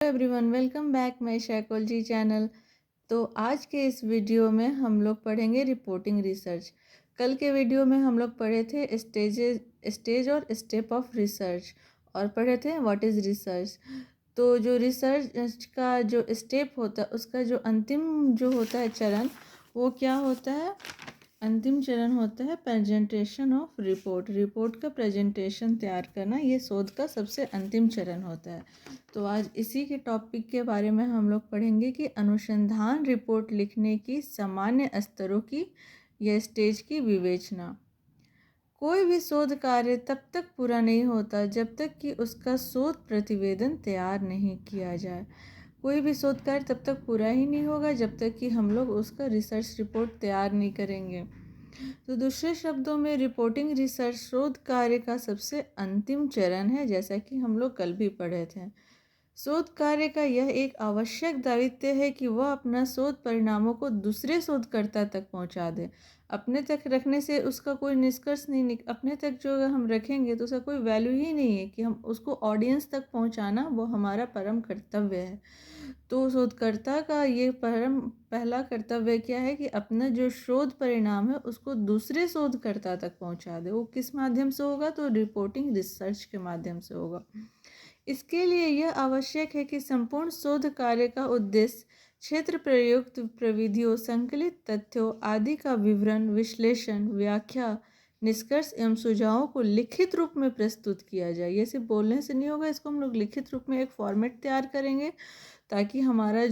Everyone, welcome back my psychology channel. तो आज के इस वीडियो में हम लोग पढ़ेंगे रिपोर्टिंग रिसर्च। कल के वीडियो में हम लोग पढ़े थे स्टेज और स्टेप ऑफ रिसर्च और पढ़े थे व्हाट इज़ रिसर्च। तो जो रिसर्च का जो स्टेप होता है उसका जो अंतिम जो होता है चरण, वो क्या होता है? अंतिम चरण होता है प्रेजेंटेशन ऑफ रिपोर्ट। रिपोर्ट का प्रेजेंटेशन तैयार करना, ये शोध का सबसे अंतिम चरण होता है। तो आज इसी के टॉपिक के बारे में हम लोग पढ़ेंगे कि अनुसंधान रिपोर्ट लिखने की सामान्य स्तरों की या स्टेज की विवेचना। कोई भी शोध कार्य तब तक पूरा नहीं होता जब तक कि उसका शोध प्रतिवेदन तैयार नहीं किया जाए। कोई भी शोध कार्य तब तक पूरा ही नहीं होगा जब तक कि हम लोग उसका रिसर्च रिपोर्ट तैयार नहीं करेंगे। तो दूसरे शब्दों में रिपोर्टिंग रिसर्च शोध कार्य का सबसे अंतिम चरण है, जैसा कि हम लोग कल भी पढ़े थे। शोध कार्य का यह एक आवश्यक दायित्व है कि वह अपना शोध परिणामों को दूसरे शोधकर्ता तक पहुंचा दे। अपने तक रखने से उसका कोई निष्कर्ष नहीं अपने तक जो हम रखेंगे तो उसका कोई वैल्यू ही नहीं है कि हम उसको ऑडियंस तक पहुंचाना वो हमारा परम कर्तव्य है। तो शोधकर्ता का ये पहला कर्तव्य क्या है कि अपना जो शोध परिणाम है उसको दूसरे शोधकर्ता तक पहुंचा दे। वो किस माध्यम से होगा? तो रिपोर्टिंग रिसर्च के माध्यम से होगा। इसके लिए यह आवश्यक है कि संपूर्ण शोध कार्य का उद्देश्य क्षेत्र प्रयुक्त प्रविधियों, संकलित तथ्यों आदि का विवरण, विश्लेषण, व्याख्या, निष्कर्ष एवं सुझावों को लिखित रूप में प्रस्तुत किया जाए। ये सिर्फ बोलने से नहीं होगा, इसको हम लोग लिखित रूप में एक फॉर्मेट तैयार करेंगे ताकि हमारा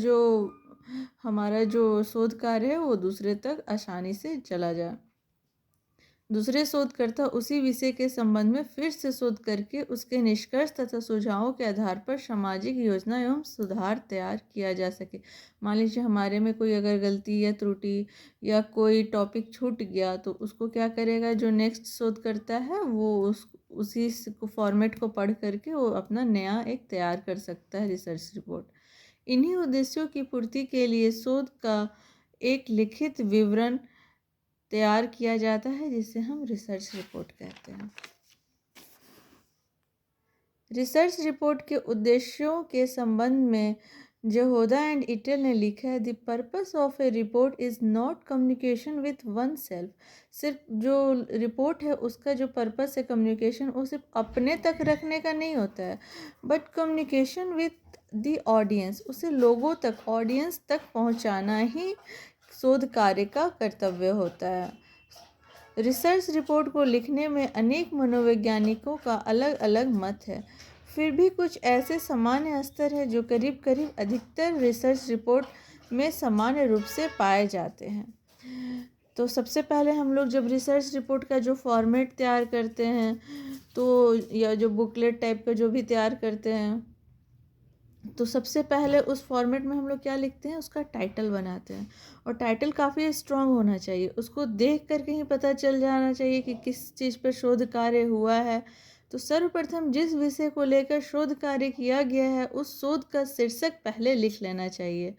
जो शोध कार्य है वो दूसरे तक आसानी से चला जाए। दूसरे शोधकर्ता उसी विषय के संबंध में फिर से शोध करके उसके निष्कर्ष तथा सुझावों के आधार पर सामाजिक योजना एवं सुधार तैयार किया जा सके। मान लीजिए हमारे में कोई अगर गलती या त्रुटि या कोई टॉपिक छूट गया तो उसको क्या करेगा? जो नेक्स्ट शोधकर्ता है वो उसी फॉर्मेट को पढ़ करके वो अपना नया एक तैयार कर सकता है रिसर्च रिपोर्ट। इन्हीं उद्देश्यों की पूर्ति के लिए शोध का एक लिखित विवरण तैयार किया जाता है जिसे हम रिसर्च रिपोर्ट कहते हैं। रिसर्च रिपोर्ट के उद्देश्यों के संबंध में जहोदा एंड इटल ने लिखा है, the purpose of A report is not communication with one self. सिर्फ जो रिपोर्ट है उसका जो पर्पस है कम्युनिकेशन, वो सिर्फ अपने तक रखने का नहीं होता है, but communication with the audience, उसे लोगों तक, ऑडियंस तक पहुंचाना ही शोध कार्य का कर्तव्य होता है। रिसर्च रिपोर्ट को लिखने में अनेक मनोवैज्ञानिकों का अलग अलग मत है, फिर भी कुछ ऐसे सामान्य स्तर हैं जो करीब करीब अधिकतर रिसर्च रिपोर्ट में सामान्य रूप से पाए जाते हैं। तो सबसे पहले हम लोग जब रिसर्च रिपोर्ट का जो फॉर्मेट तैयार करते हैं तो या जो बुकलेट टाइप का जो भी तैयार करते हैं तो सबसे पहले उस फॉर्मेट में हम लोग क्या लिखते हैं? उसका टाइटल बनाते हैं। और टाइटल काफ़ी स्ट्रांग होना चाहिए, उसको देख कर कहीं पता चल जाना चाहिए कि किस चीज़ पर शोध कार्य हुआ है। तो सर्वप्रथम जिस विषय को लेकर शोध कार्य किया गया है उस शोध का शीर्षक पहले लिख लेना चाहिए।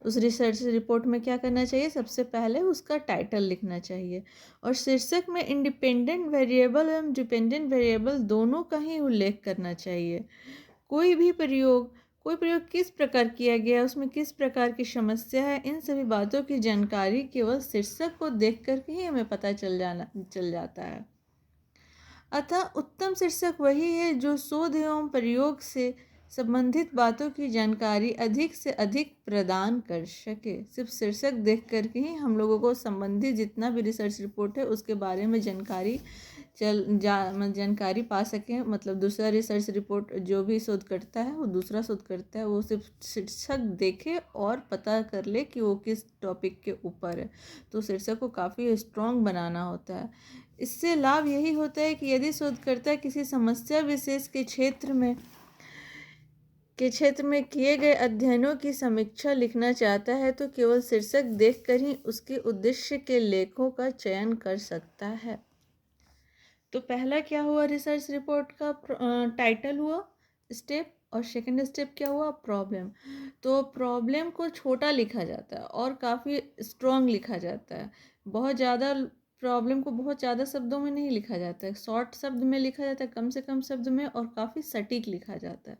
उस रिसर्च रिपोर्ट में क्या करना चाहिए? सबसे पहले उसका टाइटल लिखना चाहिए और शीर्षक में इंडिपेंडेंट वेरिएबल एवं डिपेंडेंट वेरिएबल दोनों का ही उल्लेख करना चाहिए। कोई प्रयोग किस प्रकार किया गया है, उसमें किस प्रकार की समस्या है, इन सभी बातों की जानकारी केवल शीर्षक को देख कर ही हमें पता चल जाता है। अतः उत्तम शीर्षक वही है जो शोध एवं प्रयोग से संबंधित बातों की जानकारी अधिक से अधिक प्रदान कर सके। सिर्फ शीर्षक देख कर ही हम लोगों को संबंधित जितना भी रिसर्च रिपोर्ट है उसके बारे में जानकारी पा सकें। मतलब दूसरा रिसर्च रिपोर्ट जो भी शोध करता है वो दूसरा शोध करता है वो सिर्फ शीर्षक देखे और पता कर ले कि वो किस टॉपिक के ऊपर है। तो शीर्षक को काफ़ी स्ट्रॉन्ग बनाना होता है। इससे लाभ यही होता है कि यदि शोधकर्ता किसी समस्या विशेष के क्षेत्र में किए गए अध्ययनों की समीक्षा लिखना चाहता है तो केवल शीर्षक देखकर ही उसके उद्देश्य के लेखों का चयन कर सकता है। तो पहला क्या हुआ? रिसर्च रिपोर्ट का टाइटल हुआ स्टेप, और सेकंड स्टेप क्या हुआ? प्रॉब्लम। तो प्रॉब्लम को छोटा लिखा जाता है और काफ़ी स्ट्रॉन्ग लिखा जाता है। बहुत ज़्यादा प्रॉब्लम को बहुत ज़्यादा शब्दों में नहीं लिखा जाता है, शॉर्ट शब्द में लिखा जाता है, कम से कम शब्द में, और काफ़ी सटीक लिखा जाता है।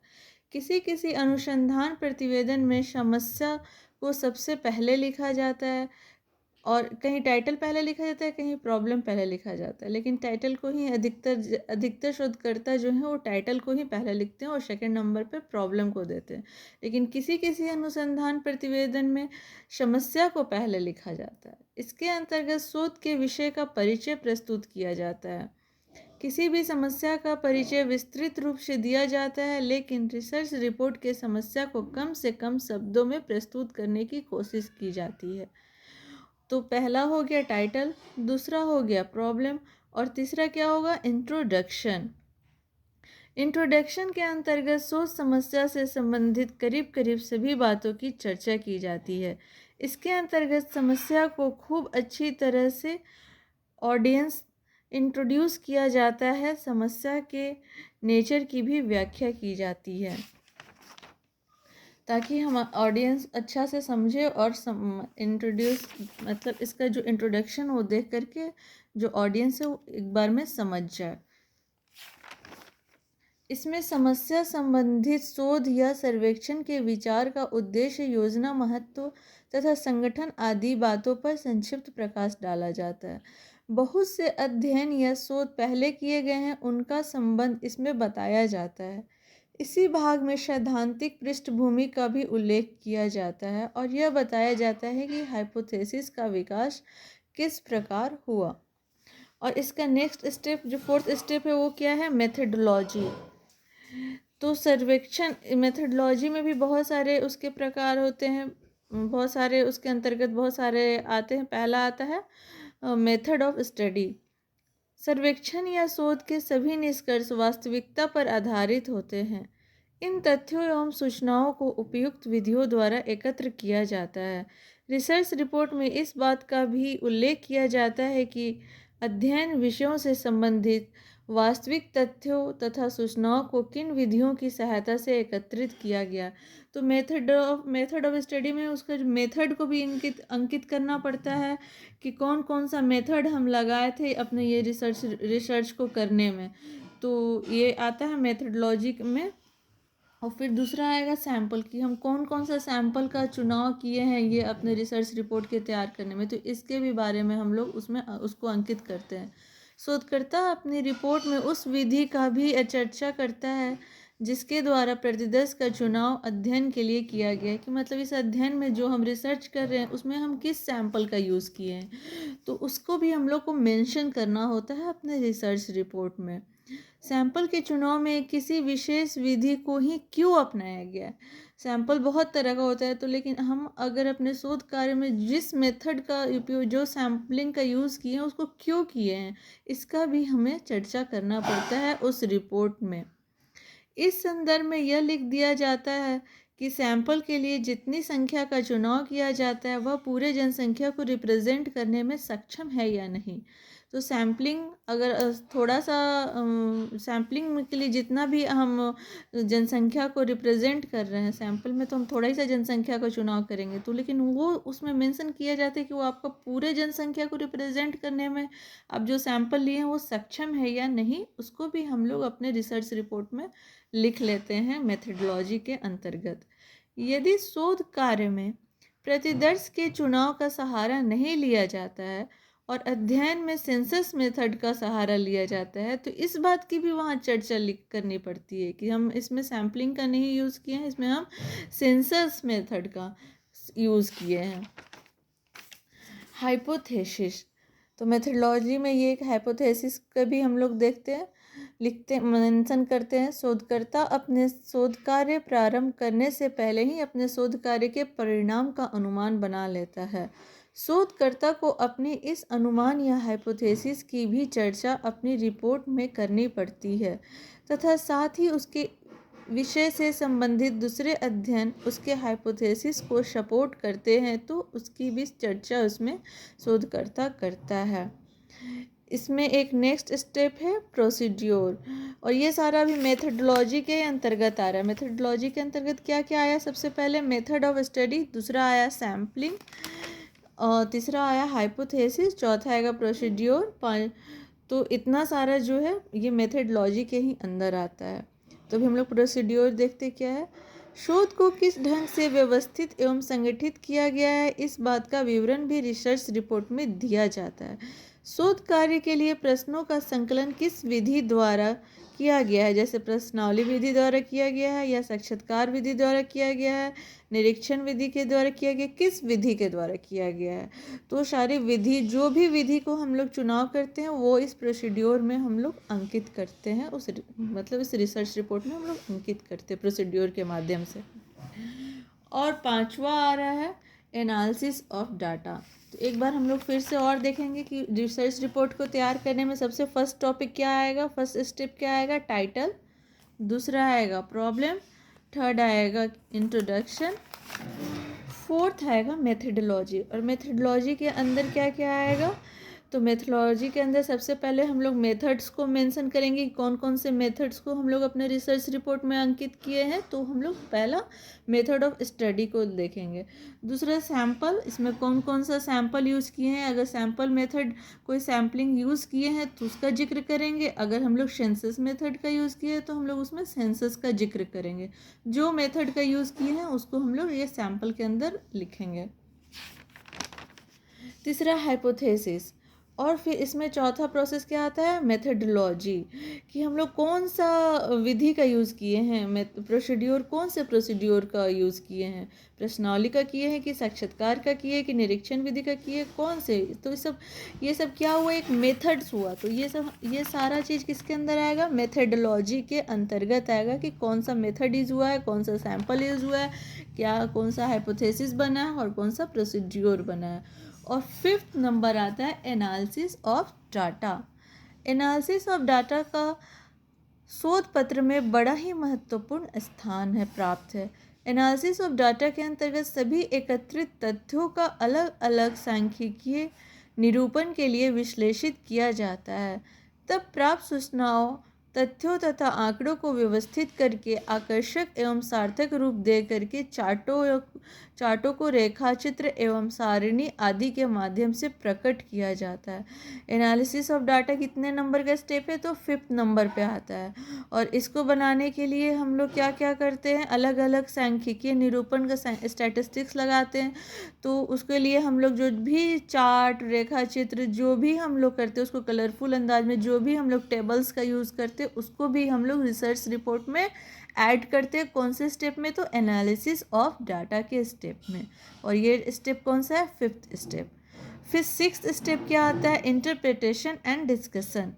किसी किसी अनुसंधान प्रतिवेदन में समस्या को सबसे पहले लिखा जाता है और कहीं टाइटल पहले लिखा जाता है, कहीं प्रॉब्लम पहले लिखा जाता है, लेकिन टाइटल को ही अधिकतर शोधकर्ता जो हैं वो टाइटल को ही पहले लिखते हैं और सेकंड नंबर पे प्रॉब्लम को देते हैं। लेकिन किसी किसी अनुसंधान प्रतिवेदन में समस्या को पहले लिखा जाता है। इसके अंतर्गत शोध के विषय का परिचय प्रस्तुत किया जाता है। किसी भी समस्या का परिचय विस्तृत रूप से दिया जाता है, लेकिन रिसर्च रिपोर्ट के समस्या को कम से कम शब्दों में प्रस्तुत करने की कोशिश की जाती है। तो पहला हो गया टाइटल, दूसरा हो गया प्रॉब्लम और तीसरा क्या होगा, इंट्रोडक्शन। इंट्रोडक्शन के अंतर्गत शोध समस्या से संबंधित करीब करीब सभी बातों की चर्चा की जाती है। इसके अंतर्गत समस्या को खूब अच्छी तरह से ऑडियंस इंट्रोड्यूस किया जाता है, समस्या के नेचर की भी व्याख्या की जाती है ताकि हम ऑडियंस अच्छा से समझे और इंट्रोड्यूस मतलब इसका जो इंट्रोडक्शन वो देख करके जो ऑडियंस है वो एक बार में समझ जाए। इसमें समस्या संबंधित शोध या सर्वेक्षण के विचार का उद्देश्य, योजना, महत्व तथा संगठन आदि बातों पर संक्षिप्त प्रकाश डाला जाता है। बहुत से अध्ययन या शोध पहले किए गए हैं, उनका संबंध इसमें बताया जाता है। इसी भाग में सैद्धांतिक पृष्ठभूमि का भी उल्लेख किया जाता है और यह बताया जाता है कि हाइपोथेसिस का विकास किस प्रकार हुआ। और इसका नेक्स्ट स्टेप जो फोर्थ स्टेप है वो क्या है, मेथडोलॉजी। तो सर्वेक्षण मेथडोलॉजी में भी बहुत सारे उसके प्रकार होते हैं, बहुत सारे उसके अंतर्गत बहुत सारे आते हैं। पहला आता है मेथड ऑफ स्टडी। सर्वेक्षण या शोध के सभी निष्कर्ष वास्तविकता पर आधारित होते हैं। इन तथ्यों एवं सूचनाओं को उपयुक्त विधियों द्वारा एकत्र किया जाता है। रिसर्च रिपोर्ट में इस बात का भी उल्लेख किया जाता है कि अध्ययन विषयों से संबंधित वास्तविक तथ्यों तथा सूचनाओं को किन विधियों की सहायता से एकत्रित किया गया। तो मेथड ऑफ स्टडी में उसका जो मेथड को भी अंकित करना पड़ता है कि कौन कौन सा मेथड हम लगाए थे अपने ये रिसर्च को करने में। तो ये आता है मेथडोलॉजी में। और फिर दूसरा आएगा सैंपल, कि हम कौन कौन सा सैंपल का चुनाव किए हैं ये अपने रिसर्च रिपोर्ट के तैयार करने में। तो इसके भी बारे में हम लोग उसमें उसको अंकित करते हैं। शोधकर्ता अपनी रिपोर्ट में उस विधि का भी चर्चा करता है जिसके द्वारा प्रतिदर्श का चुनाव अध्ययन के लिए किया गया है, कि मतलब इस अध्ययन में जो हम रिसर्च कर रहे हैं उसमें हम किस सैंपल का यूज़ किए हैं, तो उसको भी हम लोग को मेंशन करना होता है अपने रिसर्च रिपोर्ट में। सैंपल के चुनाव में किसी विशेष विधि को ही क्यों अपनाया गया है। सैंपल बहुत तरह का होता है, तो लेकिन हम अगर अपने शोध कार्य में जिस मेथड का उपयोग, जो सैम्पलिंग का यूज़ किए हैं उसको क्यों किए हैं, इसका भी हमें चर्चा करना पड़ता है उस रिपोर्ट में। इस संदर्भ में यह लिख दिया जाता है कि सैंपल के लिए जितनी संख्या का चुनाव किया जाता है वह पूरे जनसंख्या को रिप्रेजेंट करने में सक्षम है या नहीं। तो सैम्पलिंग अगर थोड़ा सा सैम्पलिंग के लिए जितना भी हम जनसंख्या को रिप्रेजेंट कर रहे हैं, सैंपल में तो हम थोड़ा ही सा जनसंख्या का चुनाव करेंगे, तो लेकिन वो उसमें मेंशन किया जाता है कि वो आपका पूरे जनसंख्या को रिप्रेजेंट करने में आप जो सैंपल लिए हैं वो सक्षम है या नहीं, उसको भी हम लोग अपने रिसर्च रिपोर्ट में लिख लेते हैं मेथडोलॉजी के अंतर्गत। यदि शोध कार्य में प्रतिदर्श के चुनाव का सहारा नहीं लिया जाता है और अध्ययन में सेंसस मेथड का सहारा लिया जाता है, तो इस बात की भी वहाँ चर्चा करनी पड़ती है कि हम इसमें सैम्पलिंग का नहीं यूज़ किए हैं, इसमें हम सेंसस मेथड का यूज़ किए हैं। हाइपोथेसिस, तो मेथडोलॉजी में ये एक हाइपोथेसिस का भी हम लोग देखते हैं, लिखते मेंशन करते हैं। शोधकर्ता अपने शोध कार्य प्रारंभ करने से पहले ही अपने शोध कार्य के परिणाम का अनुमान बना लेता है। शोधकर्ता को अपनी इस अनुमान या हाइपोथेसिस की भी चर्चा अपनी रिपोर्ट में करनी पड़ती है तथा साथ ही उसके विषय से संबंधित दूसरे अध्ययन उसके हाइपोथेसिस को सपोर्ट करते हैं, तो उसकी भी चर्चा उसमें शोधकर्ता करता है। इसमें एक नेक्स्ट स्टेप है प्रोसीड्योर, और ये सारा भी मेथडोलॉजी के अंतर्गत आ रहा है। मेथडोलॉजी के अंतर्गत क्या क्या आया, सबसे पहले मेथड ऑफ स्टडी, दूसरा आया सैम्पलिंग, तीसरा आया हाइपोथेसिस, चौथा आएगा प्रोसीड्योर, तो इतना सारा जो है ये मेथडोलॉजी के ही अंदर आता है। तो अभी हम लोग प्रोसीड्योर देखते क्या है। शोध को किस ढंग से व्यवस्थित एवं संगठित किया गया है, इस बात का विवरण भी रिसर्च रिपोर्ट में दिया जाता है। शोध कार्य के लिए प्रश्नों का संकलन किस विधि द्वारा किया गया है, जैसे प्रश्नावली विधि द्वारा किया गया है या साक्षात्कार विधि द्वारा किया गया है, निरीक्षण विधि के द्वारा किया गया, किस विधि के द्वारा किया गया है। तो सारी विधि, जो भी विधि को हम लोग चुनाव करते हैं वो इस प्रोसीड्योर में हम लोग अंकित करते हैं, उस मतलब इस रिसर्च रिपोर्ट में हम लोग अंकित करते हैं प्रोसीड्योर के माध्यम से। और पांचवा आ रहा है एनालिसिस ऑफ डाटा। तो एक बार हम लोग फिर से और देखेंगे कि रिसर्च रिपोर्ट को तैयार करने में सबसे फर्स्ट टॉपिक क्या आएगा, फर्स्ट स्टेप क्या आएगा, टाइटल। दूसरा आएगा प्रॉब्लम। थर्ड आएगा इंट्रोडक्शन। फोर्थ आएगा मेथडोलॉजी। और मेथडोलॉजी के अंदर क्या क्या आएगा, तो मेथडोलॉजी के अंदर सबसे पहले हम लोग मेथड्स को मेंशन करेंगे कि कौन कौन से मेथड्स को हम लोग अपने रिसर्च रिपोर्ट में अंकित किए हैं। तो हम लोग पहला मेथड ऑफ स्टडी को देखेंगे। दूसरा सैंपल, इसमें कौन कौन सा सैंपल यूज़ किए हैं, अगर सैंपल मेथड कोई सैम्पलिंग यूज़ किए हैं तो उसका जिक्र करेंगे। अगर हम लोग सेंसस मेथड का यूज़ किए तो हम लोग उसमें सेंसस का जिक्र करेंगे। जो मेथड का यूज़ किए हैं उसको हम लोग ये सैंपल के अंदर लिखेंगे। तीसरा हाइपोथेसिस। और फिर इसमें चौथा प्रोसेस क्या आता है, मेथडोलॉजी, कि हम लोग कौन सा विधि का यूज़ किए हैं, प्रोसीड्योर कौन से प्रोसीड्योर का यूज़ किए हैं, प्रश्नावली का किए हैं कि साक्षात्कार का किए कि निरीक्षण विधि का किए, कौन से। तो ये सब क्या हुआ, एक मेथड्स हुआ। तो ये सारा चीज़ किसके अंदर आएगा, मेथडोलॉजी के अंतर्गत आएगा कि कौन सा मेथड यूज़ हुआ है, कौन सा सैंपल यूज़ हुआ है, क्या कौन सा हाइपोथेसिस बना है और कौन सा प्रोसीड्योर बना है। और फिफ्थ नंबर आता है analysis of data. Analysis of data का शोध पत्र में बड़ा ही महत्वपूर्ण स्थान है प्राप्त है। एनालिसिस ऑफ डाटा के अंतर्गत सभी एकत्रित तथ्यों का अलग अलग सांख्यिकीय निरूपण के लिए विश्लेषित किया जाता है। तब प्राप्त सूचनाओं, तथ्यों तथा आंकड़ों को व्यवस्थित करके आकर्षक एवं सार्थक रूप दे करके चार्टों को रेखाचित्र एवं सारणी आदि के माध्यम से प्रकट किया जाता है। एनालिसिस ऑफ डाटा कितने नंबर का स्टेप है, तो फिफ्थ नंबर पे आता है। और इसको बनाने के लिए हम लोग क्या क्या करते हैं, अलग अलग सांख्यिकीय निरूपण का स्टैटिस्टिक्स लगाते हैं। तो उसके लिए हम लोग जो भी चार्ट, रेखा चित्र जो भी हम लोग करते हैं उसको कलरफुल अंदाज में, जो भी हम लोग टेबल्स का यूज़ करते हैं उसको भी हम लोग रिसर्च रिपोर्ट में ऐड करते हैं। कौन से स्टेप में, तो एनालिसिस ऑफ डाटा के स्टेप में। और ये स्टेप कौन सा है, फिफ्थ स्टेप। फिर सिक्स्थ स्टेप क्या आता है, interpretation and discussion.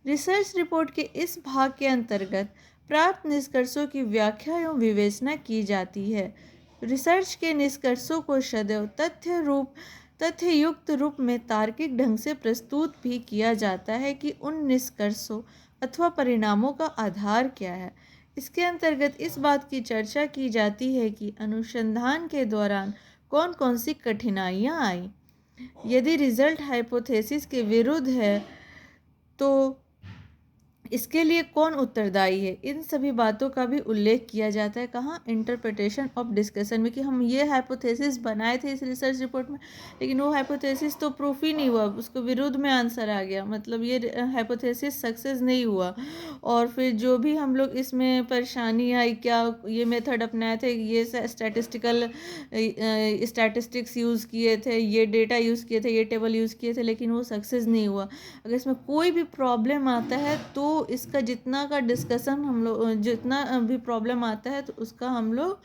Research report के इस भाग के अंतर्गत प्राप्त निष्कर्षों की व्याख्या एवं विवेचना की जाती है। रिसर्च के निष्कर्षों को सदैव तथ्ययुक्त रूप में तार्किक ढंग से प्रस्तुत भी किया जाता है कि उन निष्कर्षों अथवा परिणामों का आधार क्या है। इसके अंतर्गत इस बात की चर्चा की जाती है कि अनुसंधान के दौरान कौन कौन सी कठिनाइयाँ आई, यदि रिजल्ट हाइपोथेसिस के विरुद्ध है तो इसके लिए कौन उत्तरदायी है। इन सभी बातों का भी उल्लेख किया जाता है, कहाँ, इंटरप्रिटेशन ऑफ डिस्कशन में, कि हम ये हाइपोथेसिस बनाए थे इस रिसर्च रिपोर्ट में लेकिन वो हाइपोथेसिस तो प्रूफ ही नहीं हुआ, उसको विरुद्ध में आंसर आ गया, मतलब ये हाइपोथेसिस सक्सेस नहीं हुआ। और फिर जो भी हम लोग इसमें परेशानी आई, क्या ये मेथड अपनाए थे, ये स्टैटिस्टिक्स यूज़ किए थे, ये डेटा यूज़ किए थे, ये टेबल यूज़ किए थे, लेकिन वो सक्सेस नहीं हुआ। अगर इसमें कोई भी प्रॉब्लम आता है तो इसका जितना का डिस्कशन हम लोग, जितना भी प्रॉब्लम आता है तो उसका हम लोग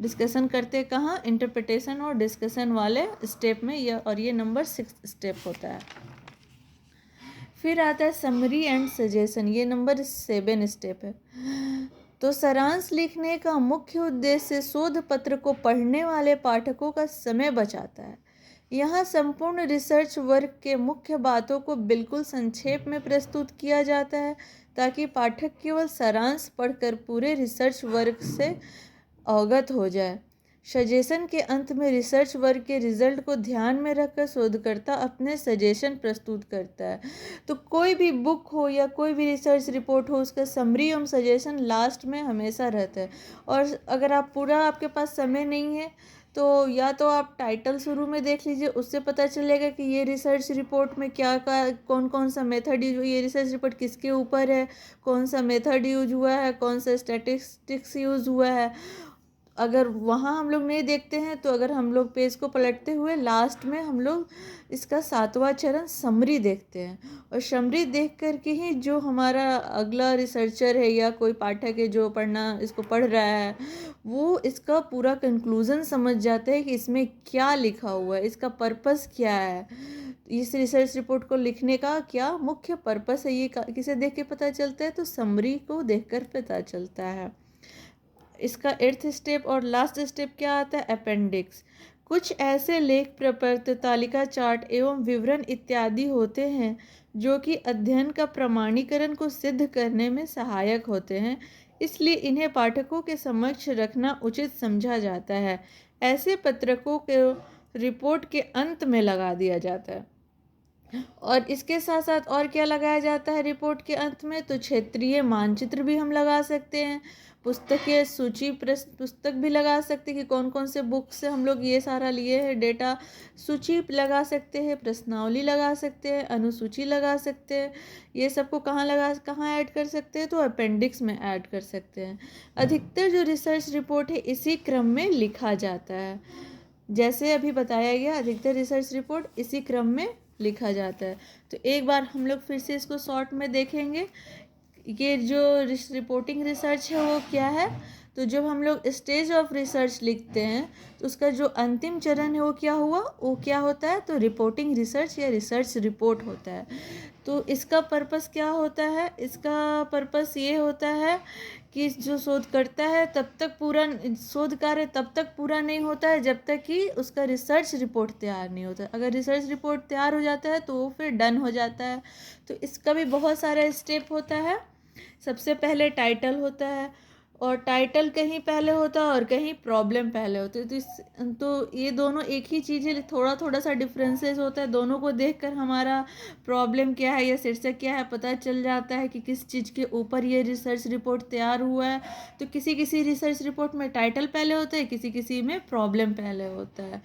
डिस्कशन करते हैं, कहाँ, इंटरप्रिटेशन और डिस्कशन वाले स्टेप में। ये नंबर 6 स्टेप होता है। फिर आता है समरी एंड सजेशन, ये नंबर 7 स्टेप है। तो सारांश लिखने का मुख्य उद्देश्य शोध पत्र को पढ़ने वाले पाठकों का समय बचाता है। यहाँ संपूर्ण रिसर्च वर्क के मुख्य बातों को बिल्कुल संक्षेप में प्रस्तुत किया जाता है ताकि पाठक केवल सारांश पढ़कर पूरे रिसर्च वर्क से अवगत हो जाए। सजेशन के अंत में रिसर्च वर्क के रिजल्ट को ध्यान में रखकर शोधकर्ता अपने सजेशन प्रस्तुत करता है। तो कोई भी बुक हो या कोई भी रिसर्च रिपोर्ट हो, उसका समरी एवं सजेशन लास्ट में हमेशा रहता है। और अगर आप पूरा, आपके पास समय नहीं है तो या तो आप टाइटल शुरू में देख लीजिए, उससे पता चलेगा कि ये रिसर्च रिपोर्ट में क्या कौन कौन सा मेथड यूज, ये रिसर्च रिपोर्ट किसके ऊपर है, कौन सा मेथड यूज हुआ है, कौन सा स्टैटिस्टिक्स यूज हुआ है। अगर वहाँ हम लोग नहीं देखते हैं तो अगर हम लोग पेज को पलटते हुए लास्ट में हम लोग इसका 7वां चरण समरी देखते हैं, और समरी देख कर के ही जो हमारा अगला रिसर्चर है या कोई पाठक है जो इसको पढ़ रहा है, वो इसका पूरा कंक्लूज़न समझ जाता है कि इसमें क्या लिखा हुआ है, इसका पर्पस क्या है, इस रिसर्च रिपोर्ट को लिखने का क्या मुख्य पर्पस है, ये किसे देख के पता चलता है, तो समरी को देखकर पता चलता है। इसका 8th स्टेप और लास्ट स्टेप क्या आता है, अपेंडिक्स। कुछ ऐसे लेख, प्रपत्र, तालिका, चार्ट एवं विवरण इत्यादि होते हैं जो कि अध्ययन का प्रमाणीकरण को सिद्ध करने में सहायक होते हैं, इसलिए इन्हें पाठकों के समक्ष रखना उचित समझा जाता है। ऐसे पत्रकों को रिपोर्ट के अंत में लगा दिया जाता है। और इसके साथ साथ और क्या लगाया जाता है रिपोर्ट के अंत में, तो क्षेत्रीय मानचित्र भी हम लगा सकते हैं, पुस्तकीय सूची, पुस्तक भी लगा सकते हैं कि कौन कौन से बुक से हम लोग ये सारा लिए हैं डेटा, सूची लगा सकते हैं, प्रश्नावली लगा सकते हैं, अनुसूची लगा सकते हैं। ये सबको कहाँ ऐड कर सकते हैं, तो अपेंडिक्स में ऐड कर सकते हैं। अधिकतर जो रिसर्च रिपोर्ट है इसी क्रम में लिखा जाता है, जैसे अभी बताया गया, अधिकतर रिसर्च रिपोर्ट इसी क्रम में लिखा जाता है। तो एक बार हम लोग फिर से इसको शॉर्ट में देखेंगे, ये जो रिपोर्टिंग रिसर्च है वो क्या है। तो जब हम लोग स्टेज ऑफ रिसर्च लिखते हैं तो उसका जो अंतिम चरण है वो क्या होता है, तो रिपोर्टिंग रिसर्च या रिसर्च रिपोर्ट होता है। तो इसका पर्पस क्या होता है, इसका पर्पस ये होता है कि जो शोध करता है शोध कार्य तब तक पूरा नहीं होता है जब तक कि उसका रिसर्च रिपोर्ट तैयार नहीं होता। अगर रिसर्च रिपोर्ट तैयार हो जाता है तो वो फिर डन हो जाता है। तो इसका भी बहुत सारा स्टेप होता है। सबसे पहले टाइटल होता है, और टाइटल कहीं पहले होता है और कहीं प्रॉब्लम पहले होती है। तो ये दोनों एक ही चीज़ है, थोड़ा थोड़ा सा डिफरेंसेस होता है। दोनों को देखकर हमारा प्रॉब्लम क्या है या शीर्षक क्या है पता चल जाता है कि किस चीज़ के ऊपर ये रिसर्च रिपोर्ट तैयार हुआ है। तो किसी किसी रिसर्च रिपोर्ट में टाइटल पहले होता है, किसी किसी में प्रॉब्लम पहले होता है।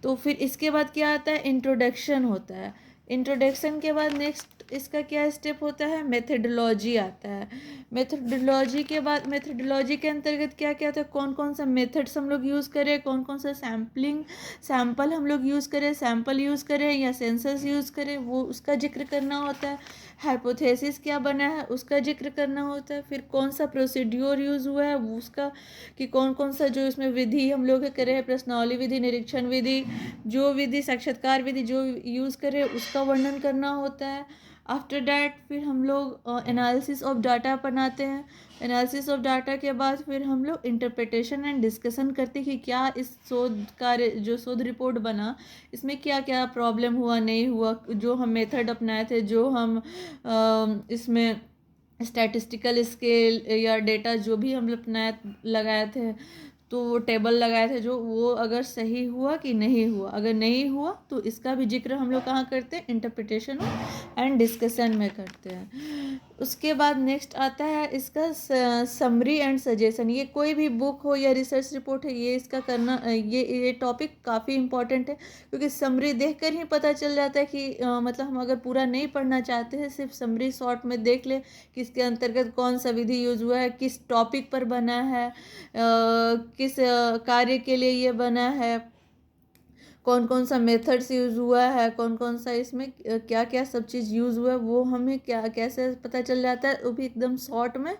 तो फिर इसके बाद क्या आता है, इंट्रोडक्शन होता है। इंट्रोडक्शन के बाद नेक्स्ट इसका क्या स्टेप होता है, मेथडोलॉजी आता है। मेथडोलॉजी के बाद, मेथडोलॉजी के अंतर्गत क्या क्या होता है, कौन कौन सा मेथड्स हम लोग यूज़ करें, कौन कौन सा सैम्पल हम लोग यूज़ करें, सैम्पल यूज़ करें या सेंसस यूज़ करें, वो उसका जिक्र करना होता है। हाइपोथेसिस क्या बना है उसका जिक्र करना होता है। फिर कौन सा प्रोसीड्योर यूज़ हुआ है उसका, कि कौन कौन सा जो इसमें विधि हम लोग करें, प्रश्नावली विधि, निरीक्षण विधि, जो विधि, साक्षात्कार विधि जो यूज़ करें उसका वर्णन करना होता है। आफ्टर डैट फिर हम लोग एनालिसिस ऑफ डाटा बनाते हैं। एनालिसिस ऑफ डाटा के बाद फिर हम लोग इंटरप्रिटेशन एंड डिस्कशन करते हैं कि क्या इस शोध कार्य जो शोध रिपोर्ट बना इसमें क्या क्या प्रॉब्लम हुआ, नहीं हुआ, जो हम मेथड अपनाए थे, जो हम इसमें स्टैटिस्टिकल स्केल या डेटा जो भी हम लगाए थे, तो वो टेबल लगाए थे जो, वो अगर सही हुआ कि नहीं हुआ, अगर नहीं हुआ तो इसका भी जिक्र हम लोग कहाँ करते हैं, इंटरप्रिटेशन एंड डिस्कशन में करते हैं। उसके बाद नेक्स्ट आता है इसका समरी एंड सजेशन। ये कोई भी बुक हो या रिसर्च रिपोर्ट है, ये इसका करना, ये टॉपिक काफ़ी इंपॉर्टेंट है, क्योंकि समरी देख कर ही पता चल जाता है कि मतलब हम अगर पूरा नहीं पढ़ना चाहते हैं, सिर्फ समरी शॉर्ट में देख ले कि इसके अंतर्गत कौन सा विधि यूज हुआ है, किस टॉपिक पर बना है, किस कार्य के लिए ये बना है, कौन कौन सा मेथड्स यूज़ हुआ है, कौन कौन सा इसमें क्या क्या सब चीज़ यूज़ हुआ है, वो हमें क्या कैसे पता चल जाता है, वो भी एकदम शॉर्ट में।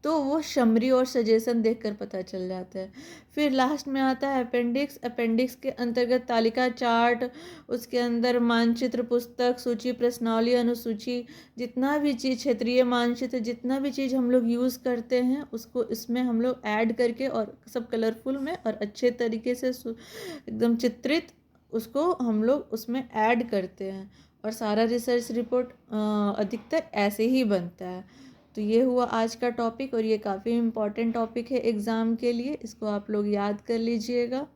तो वो समरी और सजेशन देखकर पता चल जाता है। फिर लास्ट में आता है अपेंडिक्स। अपेंडिक्स के अंतर्गत तालिका, चार्ट, उसके अंदर मानचित्र, पुस्तक, सूची, प्रश्नावली, अनुसूची, जितना भी चीज़, क्षेत्रीय मानचित्र, जितना भी चीज़ हम लोग यूज़ करते हैं उसको इसमें हम लोग ऐड करके, और सब कलरफुल में और अच्छे तरीके से एकदम चित्रित उसको हम लोग उसमें ऐड करते हैं, और सारा रिसर्च रिपोर्ट अधिकतर ऐसे ही बनता है। तो ये हुआ आज का टॉपिक, और ये काफ़ी इम्पॉर्टेंट टॉपिक है एग्ज़ाम के लिए, इसको आप लोग याद कर लीजिएगा।